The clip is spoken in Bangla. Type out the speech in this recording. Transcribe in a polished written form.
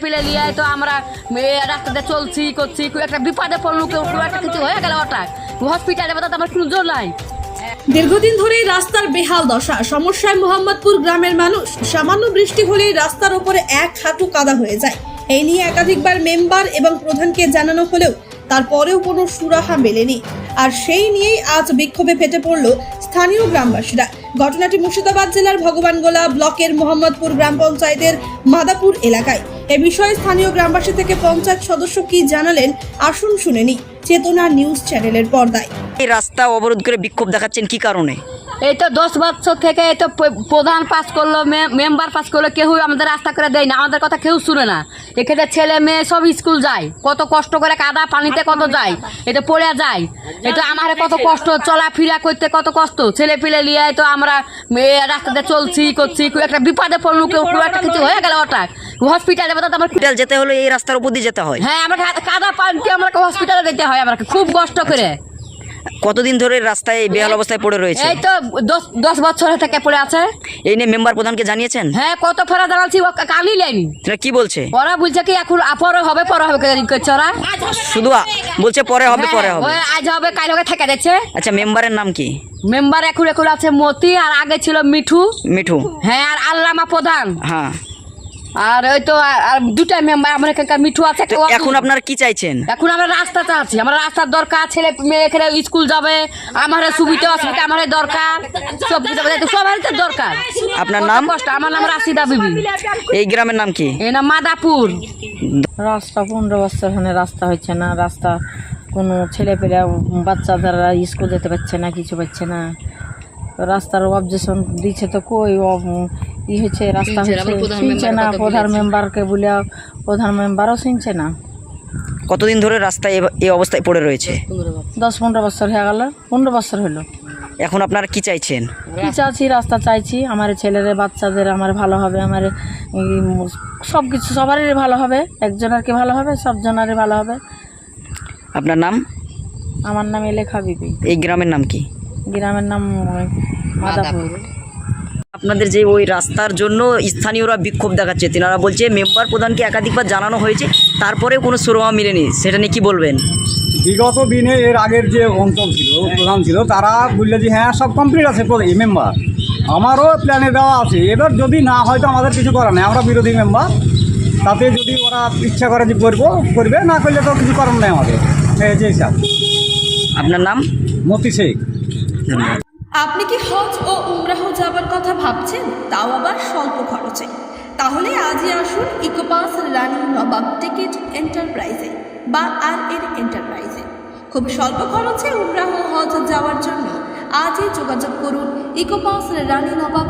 পিলে লিয়ে তো আমরা রাস্তাতে চলছি করছি একটা বিপদে পড়লো কেউ একটা কিছু হয়ে গেল হঠাৎ হসপিটালে আমার কোনো জোর নাই। দীর্ঘদিন ধরেই রাস্তার বেহাল দশা, সমস্যায় মোহাম্মদপুর গ্রামের মানুষ। সামান্য বৃষ্টি হলেই রাস্তার উপরে এক হাঁটু কাদা হয়ে যায়। এই নিয়ে একাধিকবার মেম্বার এবং প্রধানকে জানানো হলেও তারপরেও কোনো সুরাহা মেলেনি। আর সেই নিয়েই আজ বিক্ষোভে ফেটে পড়ল স্থানীয় গ্রামবাসীরা। ঘটনাটি মুর্শিদাবাদ জেলার ভগবানগোলা ব্লকের মোহাম্মদপুর গ্রাম পঞ্চায়েতের মাদাপুর এলাকায়। এ বিষয়ে স্থানীয় গ্রামবাসী থেকে পঞ্চায়েত সদস্য কি জানালেন আসুন শুনে নি চেতনা নিউজ চ্যানেলের পর্দায়। এই রাস্তা অবরোধ করে বিক্ষোভ দেখাচ্ছেন কি কারণে? এই তো 10 বছর থেকে এই তো প্রধান পাস করলো, মেম্বার পাস করলো, কেউ আমাদের রাস্তা করে দেয় না, আমাদের কথা কেউ শুনে না। এখানে ছেলে মেয়ে সব স্কুল যায়, কত কষ্ট করে কাদা পানিতে কত যায়, এটা পড়ে যায়। এটা আমার কত কষ্ট, চলাফেরা করতে কত কষ্ট, ছেলে পিলে লিয়ে তো আমরা রাস্তাতে চলছি করছি একটা বিপদে পড়লো কেউ একটা কিছু হয়ে গেল হঠাৎ হসপিটালে হসপিটাল যেতে হলে এই রাস্তার উপর দিয়ে যেতে হয়। হ্যাঁ, আমরা কাদা পানিতে আমরা হসপিটালে যেতে হয় আমাকে খুব কষ্ট করে। কতদিন ধরে রাস্তায় বেহাল অবস্থায় পড়ে রয়েছে? এই তো 10 বছর থেকে পড়ে আছে। এই নিয়ে মেম্বার প্রধানকে জানিয়েছেন? হ্যাঁ, কত ফেরা জানাচ্ছি, ও কালই লাইনি। সেটা কি বলছে? ওরা বলছে কি এখন পরে হবে করছে ওরা, শুধু বলছে পরে হবে পরে হবে, আজ হবে কাল হবে থেকে যাচ্ছে। আচ্ছা, মেম্বারের নাম কি? মেম্বার এখন আছে মতি, আর আগে ছিল মিঠু। মিঠু, হ্যাঁ, আর আল্লামা প্রধান। হ্যাঁ, আর ওই তো আর দুটা মেম্বার আমার এখানকার মিঠু আছে। এখন আপনারা কি চাইছেন? এখন আমরা রাস্তা চাচ্ছি, আমার রাস্তার দরকার, ছেলে মেয়ে এখানে স্কুল যাবে, আমার সুবিধা অসুবিধা আমার দরকার, সব কিছু সবারই তো দরকার। আপনার নাম? কষ্ট। আমার নাম রাশিদা বিবি। এই গ্রামের নাম কি? এই নাম মাদাপুর। রাস্তা 15 বছর হলে রাস্তা হচ্ছে না। রাস্তা কোনো ছেলে পেলে বাচ্চাদেরা স্কুল যেতে পারছে না, কিছু পাচ্ছে না। রাস্তার অবজেকশন দিচ্ছে তো কই হচ্ছে, রাস্তা শুনছে না। প্রধান মেম্বারকে বলে প্রধান মেম্বারও শুনছে না। কতদিন ধরে রাস্তায় এই অবস্থায় পড়ে রয়েছে? 10-15 বছর হয়ে গেল, 15 বছর হলো। এখন আপনারা কি চাইছেন? কি চাচ্ছি? রাস্তা চাইছি। আমার ছেলের বাচ্চাদের আমার ভালো হবে, আমার সব কিছু সবারই ভালো হবে, একজনের কি ভালো হবে, সব জনেরই ভালো হবে। আপনার নাম? আমার নাম এলেখা বিবি। এই গ্রামের নাম কি? গ্রামের নাম মাদাপুর। আপনাদের যে ওই রাস্তার জন্য স্থানীয়রা বিক্ষোভ দেখাচ্ছে, তিনারা বলছে মেম্বার প্রধানকে একাধিকবার জানানো হয়েছে, তারপরেও কোনো সুরাহা মিলেনি, সেটা নিয়ে কি বলবেন? বিগত দিনে এর আগের যে অঞ্চল ছিল, প্রধান ছিল, তারা বললে যে হ্যাঁ সব কমপ্লিট আছে মেম্বার, আমারও প্ল্যানে দেওয়া আছে। এবার যদি না হয় তো আমাদের কিছু করার নেই, আমরা বিরোধী মেম্বার। তাতে যদি ওরা ইচ্ছা করে যে করবে, না করলে তো কিছু করার নেই আমাদের। এই যে হিসাব। আপনার নাম? মতি শেখ। আপনি কি হজ ও উমরাহ যাবার কথা ভাবছেন, তাও আবার স্বল্প খরচে? তাহলে আজই আসুন ইকোপাস রানী নবাব টিকিট এন্টারপ্রাইজে বা RN এন্টারপ্রাইজে। খুব স্বল্প খরচে উমরাহ হজ যাওয়ার জন্য আজই যোগাযোগ করুন ইকোপাস রানী নবাব